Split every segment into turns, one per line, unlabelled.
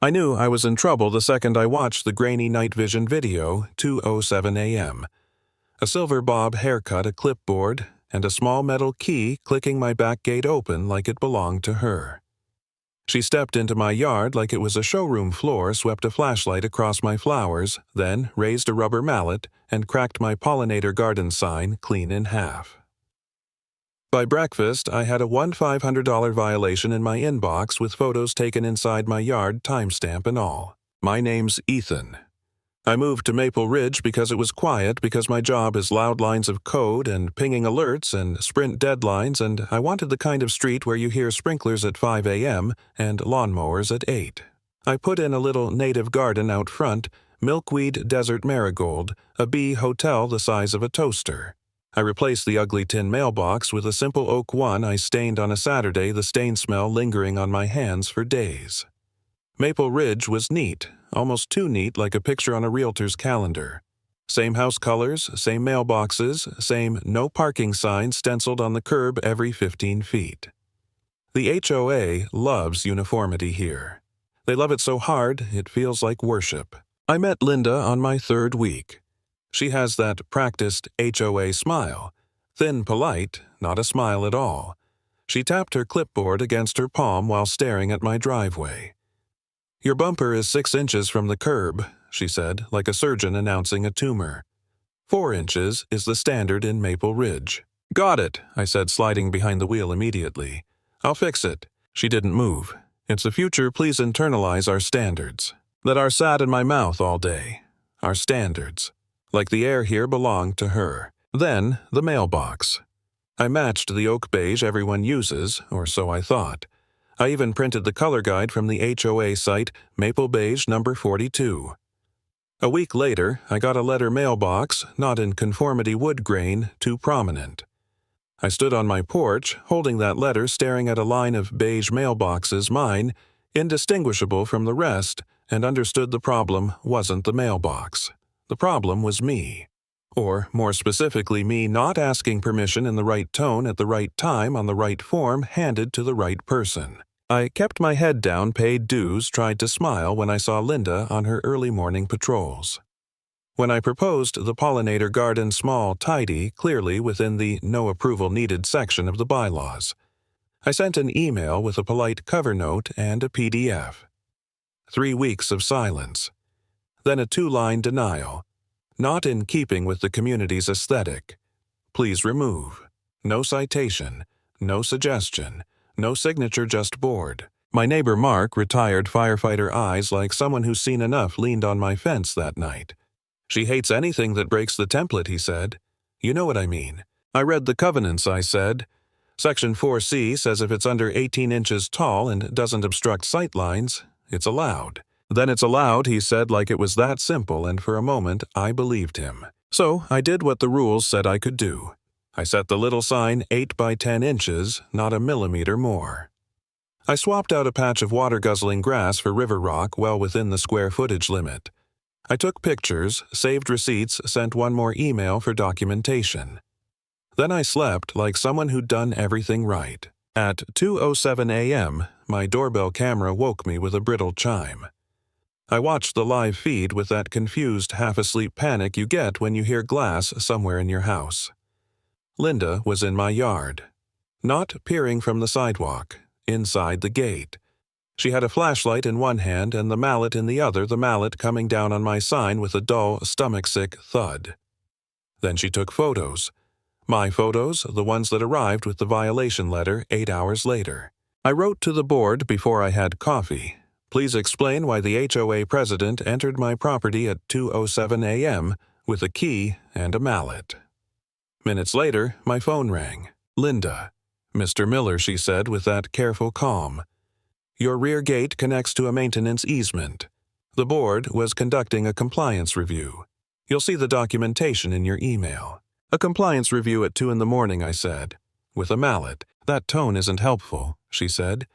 I knew I was in trouble the second I watched the grainy night vision video, 2:07 a.m. A silver bob haircut, a clipboard, and a small metal key clicking my back gate open like it belonged to her. She stepped into my yard like it was a showroom floor, swept a flashlight across my flowers, then raised a rubber mallet and cracked my pollinator garden sign clean in half. By breakfast, I had a $1,500 violation in my inbox with photos taken inside my yard, timestamp and all. My name's Ethan. I moved to Maple Ridge because it was quiet, because my job is loud lines of code and pinging alerts and sprint deadlines, and I wanted the kind of street where you hear sprinklers at 5 a.m. and lawnmowers at 8. I put in a little native garden out front, milkweed desert marigold, a bee hotel the size of a toaster. I replaced the ugly tin mailbox with a simple oak one I stained on a Saturday, the stain smell lingering on my hands for days. Maple Ridge was neat, almost too neat, like a picture on a realtor's calendar. Same house colors, same mailboxes, same no parking sign stenciled on the curb every 15 feet. The HOA loves uniformity here. They love it so hard, it feels like worship. I met Linda on my 3rd week. She has that practiced HOA smile, thin, polite, not a smile at all. She tapped her clipboard against her palm while staring at my driveway. "Your bumper is 6 inches from the curb," she said, like a surgeon announcing a tumor. 4 inches is the standard in Maple Ridge. "Got it," I said, sliding behind the wheel immediately. "I'll fix it." She didn't move. "It's the future, please internalize our standards. That are sat in my mouth all day. Our standards. Like the air here belonged to her. Then, the mailbox. I matched the oak beige everyone uses, or so I thought. I even printed the color guide from the HOA site, Maple Beige number 42. A week later, I got a letter mailbox, not in conformity wood grain, too prominent. I stood on my porch, holding that letter, staring at a line of beige mailboxes, mine, indistinguishable from the rest, and understood the problem wasn't the mailbox. The problem was me. Or, more specifically, me not asking permission in the right tone at the right time on the right form handed to the right person. I kept my head down, paid dues, tried to smile when I saw Linda on her early morning patrols. When I proposed the pollinator garden small, tidy, clearly within the no approval needed section of the bylaws, I sent an email with a polite cover note and a PDF. 3 weeks of silence. Then a 2-line denial. Not in keeping with the community's aesthetic. Please remove. No citation. No suggestion. No signature, just bored. My neighbor Mark, retired firefighter eyes like someone who's seen enough, leaned on my fence that night. "She hates anything that breaks the template," he said. "You know what I mean." "I read the covenants," I said. "Section 4C says if it's under 18 inches tall and doesn't obstruct sight lines, it's allowed." "Then it's allowed," he said, like it was that simple, and for a moment I believed him. So I did what the rules said I could do. I set the little sign 8 by 10 inches, not a millimeter more. I swapped out a patch of water-guzzling grass for river rock well within the square footage limit. I took pictures, saved receipts, sent one more email for documentation. Then I slept like someone who'd done everything right. At 2:07 a.m., my doorbell camera woke me with a brittle chime. I watched the live feed with that confused, half-asleep panic you get when you hear glass somewhere in your house. Linda was in my yard. Not peering from the sidewalk, inside the gate. She had a flashlight in one hand and the mallet in the other, the mallet coming down on my sign with a dull, stomach-sick thud. Then she took photos. My photos, the ones that arrived with the violation letter 8 hours later. I wrote to the board before I had coffee. Please explain why the HOA president entered my property at 2:07 a.m. with a key and a mallet. Minutes later, my phone rang. Linda. "Mr. Miller," she said with that careful calm. "Your rear gate connects to a maintenance easement. The board was conducting a compliance review. You'll see the documentation in your email." "A compliance review at 2 in the morning," I said. With a mallet. "That tone isn't helpful," she said.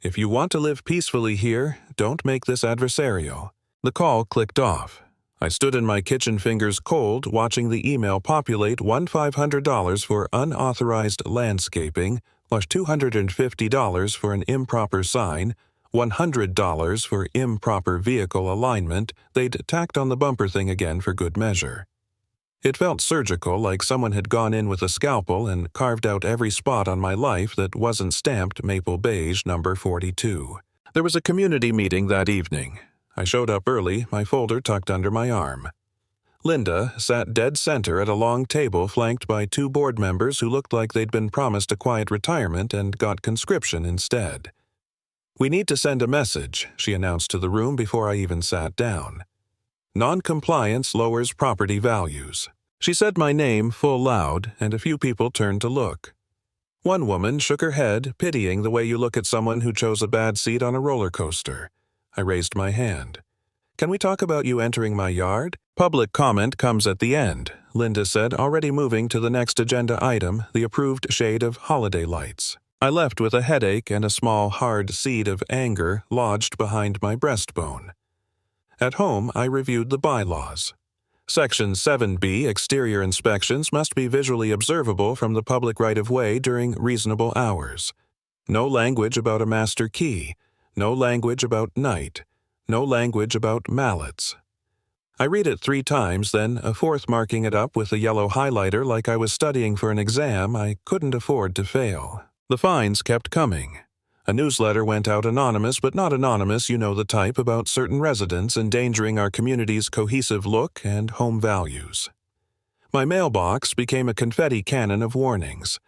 "If you want to live peacefully here, don't make this adversarial." The call clicked off. I stood in my kitchen, fingers cold, watching the email populate $1,500 for unauthorized landscaping, plus $250 for an improper sign, $100 for improper vehicle alignment they'd tacked on the bumper thing again for good measure. It felt surgical, like someone had gone in with a scalpel and carved out every spot on my life that wasn't stamped Maple Beige number 42. There was a community meeting that evening. I showed up early, my folder tucked under my arm. Linda sat dead center at a long table flanked by two board members who looked like they'd been promised a quiet retirement and got conscription instead. "We need to send a message," she announced to the room before I even sat down. "Non-compliance lowers property values." She said my name full loud, and a few people turned to look. One woman shook her head, pitying the way you look at someone who chose a bad seat on a roller coaster. I raised my hand. "Can we talk about you entering my yard?" "Public comment comes at the end," Linda said, already moving to the next agenda item, the approved shade of holiday lights. I left with a headache and a small, hard seed of anger lodged behind my breastbone. At home, I reviewed the bylaws. Section 7B, exterior inspections must be visually observable from the public right-of-way during reasonable hours. No language about a master key. No language about night. No language about mallets. I read it 3 times, then a fourth marking it up with a yellow highlighter like I was studying for an exam I couldn't afford to fail. The fines kept coming. A newsletter went out anonymous, but not anonymous, you know the type, about certain residents endangering our community's cohesive look and home values. My mailbox became a confetti cannon of warnings.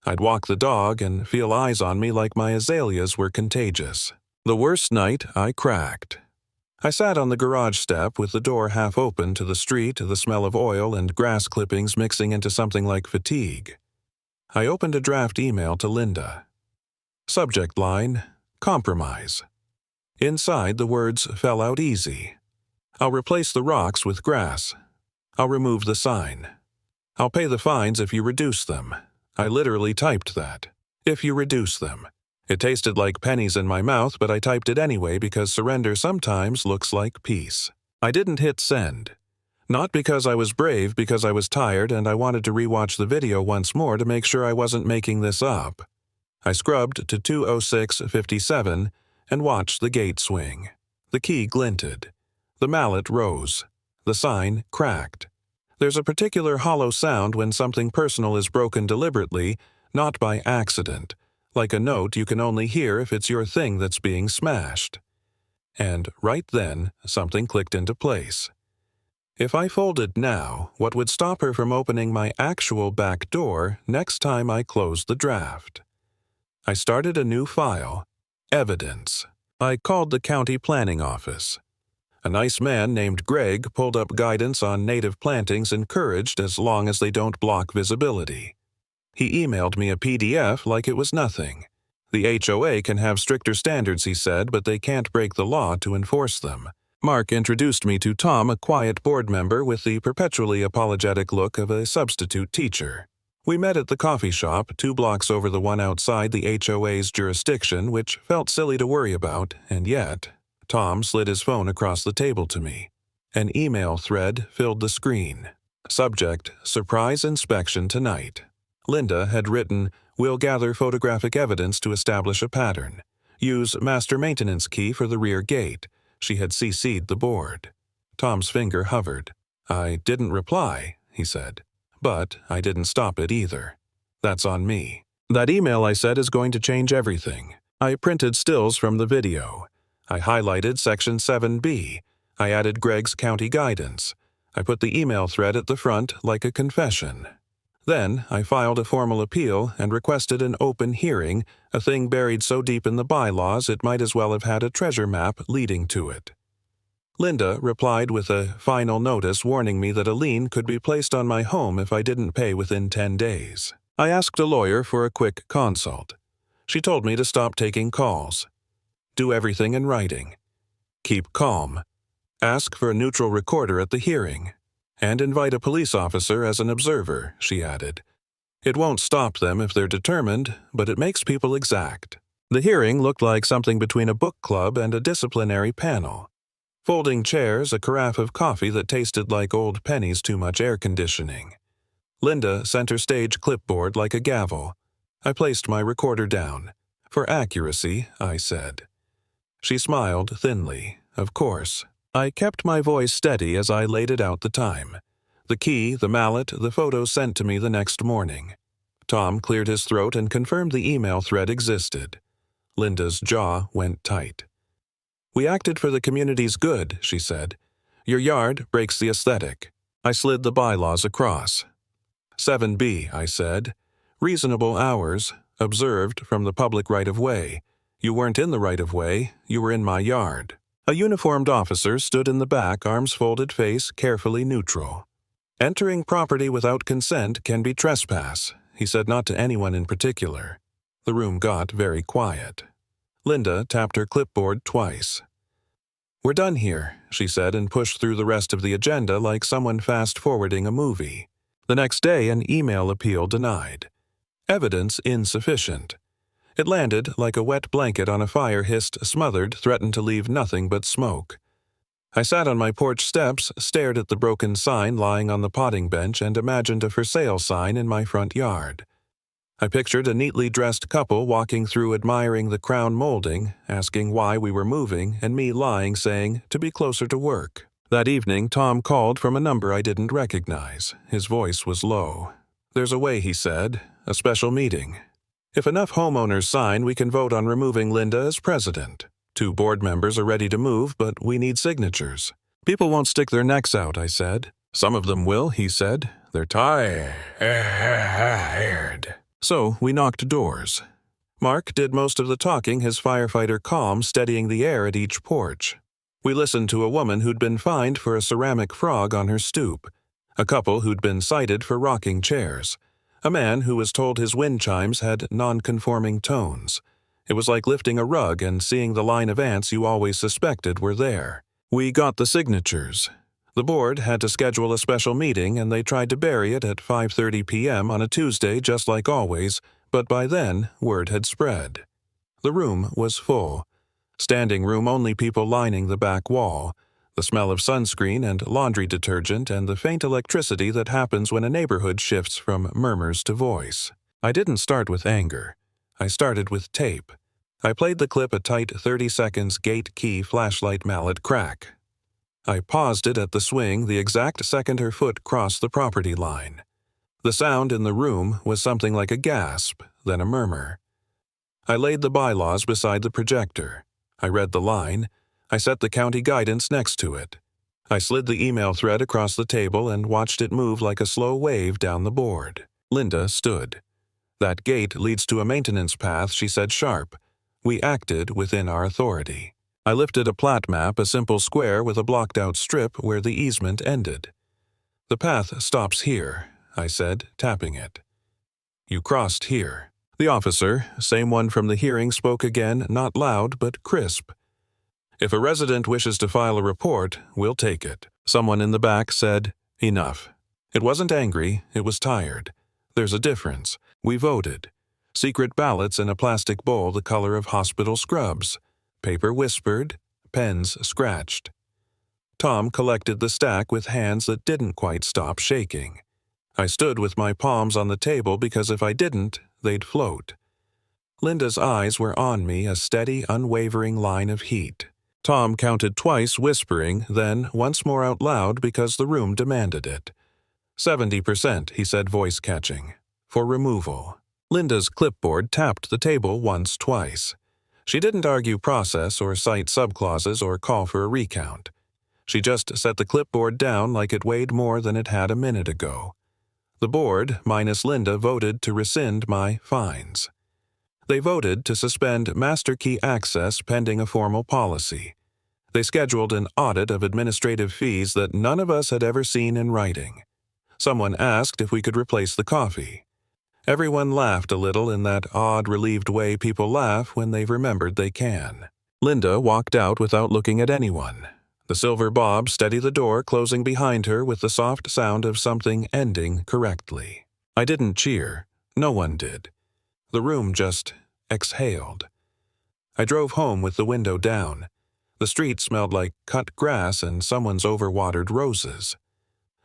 I'd walk the dog and feel eyes on me like my azaleas were contagious. The worst night, I cracked. I sat on the garage step with the door half open to the street, the smell of oil and grass clippings mixing into something like fatigue. I opened a draft email to Linda. Subject line, compromise. Inside, the words fell out easy. "I'll replace the rocks with grass. I'll remove the sign. I'll pay the fines if you reduce them." I literally typed that. If you reduce them. It tasted like pennies in my mouth, but I typed it anyway because surrender sometimes looks like peace. I didn't hit send. Not because I was brave, because I was tired and I wanted to rewatch the video once more to make sure I wasn't making this up. I scrubbed to 2:06:57 and watched the gate swing. The key glinted. The mallet rose. The sign cracked. There's a particular hollow sound when something personal is broken deliberately, not by accident, like a note you can only hear if it's your thing that's being smashed. And right then, something clicked into place. If I folded now, what would stop her from opening my actual back door next time I closed the draft? I started a new file. Evidence. I called the county planning office. A nice man named Greg pulled up guidance on native plantings encouraged as long as they don't block visibility. He emailed me a PDF like it was nothing. The HOA can have stricter standards, he said, but they can't break the law to enforce them. Mark introduced me to Tom, a quiet board member with the perpetually apologetic look of a substitute teacher. We met at the coffee shop 2 blocks over the one outside the HOA's jurisdiction, which felt silly to worry about, and yet, Tom slid his phone across the table to me. An email thread filled the screen. Subject, surprise inspection tonight. Linda had written, "We'll gather photographic evidence to establish a pattern. Use master maintenance key for the rear gate." She had CC'd the board. Tom's finger hovered. "I didn't reply," he said. "But I didn't stop it either. That's on me." "That email," I said, "is going to change everything." I printed stills from the video. I highlighted Section 7B. I added Greg's county guidance. I put the email thread at the front like a confession. Then I filed a formal appeal and requested an open hearing, a thing buried so deep in the bylaws it might as well have had a treasure map leading to it. Linda replied with a final notice warning me that a lien could be placed on my home if I didn't pay within 10 days. I asked a lawyer for a quick consult. She told me to stop taking calls. Do everything in writing. Keep calm. Ask for a neutral recorder at the hearing. And invite a police officer as an observer, she added. It won't stop them if they're determined, but it makes people exact. The hearing looked like something between a book club and a disciplinary panel. Folding chairs, a carafe of coffee that tasted like old pennies too much air conditioning. Linda center stage clipboard like a gavel. I placed my recorder down. For accuracy, I said. She smiled thinly. Of course. I kept my voice steady as I laid it out the time. The key, the mallet, the photos sent to me the next morning. Tom cleared his throat and confirmed the email thread existed. Linda's jaw went tight. "We acted for the community's good," she said. "Your yard breaks the aesthetic." I slid the bylaws across. 7B, I said. "Reasonable hours, observed from the public right-of-way. You weren't in the right-of-way, you were in my yard." A uniformed officer stood in the back, arms folded, face carefully neutral. "Entering property without consent can be trespass," he said, not to anyone in particular. The room got very quiet. Linda tapped her clipboard twice. "We're done here," she said, and pushed through the rest of the agenda like someone fast-forwarding a movie. The next day, an email appeal denied. Evidence insufficient. It landed like a wet blanket on a fire hissed, smothered, threatened to leave nothing but smoke. I sat on my porch steps, stared at the broken sign lying on the potting bench, and imagined a for sale sign in my front yard. I pictured a neatly dressed couple walking through admiring the crown molding, asking why we were moving, and me lying saying, to be closer to work. That evening, Tom called from a number I didn't recognize. His voice was low. "There's a way," he said. "A special meeting. If enough homeowners sign, we can vote on removing Linda as president. 2 board members are ready to move, but we need signatures." "People won't stick their necks out," I said. "Some of them will," he said. "They're tired." So we knocked doors. Mark did most of the talking, his firefighter calm, steadying the air at each porch. We listened to a woman who'd been fined for a ceramic frog on her stoop, a couple who'd been cited for rocking chairs, a man who was told his wind chimes had non-conforming tones. It was like lifting a rug and seeing the line of ants you always suspected were there. We got the signatures. The board had to schedule a special meeting, and they tried to bury it at 5:30 p.m. on a Tuesday just like always, but by then, word had spread. The room was full. Standing room only, people lining the back wall. The smell of sunscreen and laundry detergent and the faint electricity that happens when a neighborhood shifts from murmurs to voice. I didn't start with anger. I started with tape. I played the clip a tight 30 seconds gate key flashlight mallet crack. I paused it at the swing the exact second her foot crossed the property line. The sound in the room was something like a gasp, then a murmur. I laid the bylaws beside the projector. I read the line. I set the county guidance next to it. I slid the email thread across the table and watched it move like a slow wave down the board. Linda stood. "That gate leads to a maintenance path," she said sharp. We acted within our authority. I lifted a plat map, a simple square with a blocked-out strip where the easement ended. "The path stops here," I said, tapping it. "You crossed here." The officer, same one from the hearing, spoke again, not loud but crisp. "If a resident wishes to file a report, we'll take it." Someone in the back said, "Enough." It wasn't angry, it was tired. There's a difference. We voted. Secret ballots in a plastic bowl the color of hospital scrubs. Paper whispered, pens scratched. Tom collected the stack with hands that didn't quite stop shaking. I stood with my palms on the table because if I didn't, they'd float. Linda's eyes were on me, a steady, unwavering line of heat. Tom counted twice, whispering, then once more out loud because the room demanded it. 70%, he said, voice catching. For removal. Linda's clipboard tapped the table once, twice. She didn't argue process or cite subclauses or call for a recount. She just set the clipboard down like it weighed more than it had a minute ago. The board, minus Linda, voted to rescind my fines. They voted to suspend master key access pending a formal policy. They scheduled an audit of administrative fees that none of us had ever seen in writing. Someone asked if we could replace the coffee. Everyone laughed a little in that odd, relieved way people laugh when they've remembered they can. Linda walked out without looking at anyone. The silver bob steadied the door, closing behind her with the soft sound of something ending correctly. I didn't cheer. No one did. The room just exhaled. I drove home with the window down. The street smelled like cut grass and someone's overwatered roses.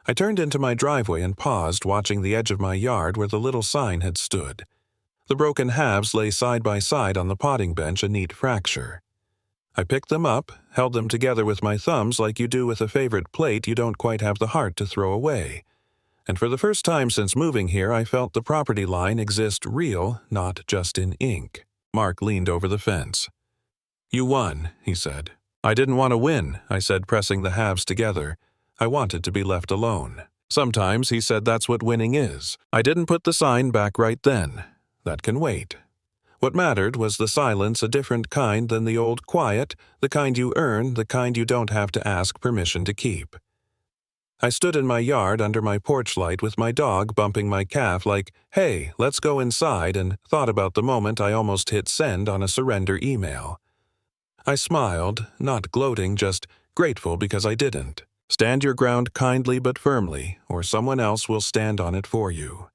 I turned into my driveway and paused, watching the edge of my yard where the little sign had stood. The broken halves lay side by side on the potting bench, a neat fracture. I picked them up, held them together with my thumbs like you do with a favorite plate you don't quite have the heart to throw away. And for the first time since moving here, I felt the property line exist real, not just in ink. Mark leaned over the fence. "You won," he said. "I didn't want to win," I said, pressing the halves together. I wanted to be left alone. "Sometimes," he said, "that's what winning is." I didn't put the sign back right then. That can wait. What mattered was the silence, a different kind than the old quiet, the kind you earn, the kind you don't have to ask permission to keep. I stood in my yard under my porch light with my dog bumping my calf like, "Hey, let's go inside," and thought about the moment I almost hit send on a surrender email. I smiled, not gloating, just grateful because I didn't. Stand your ground kindly but firmly, or someone else will stand on it for you.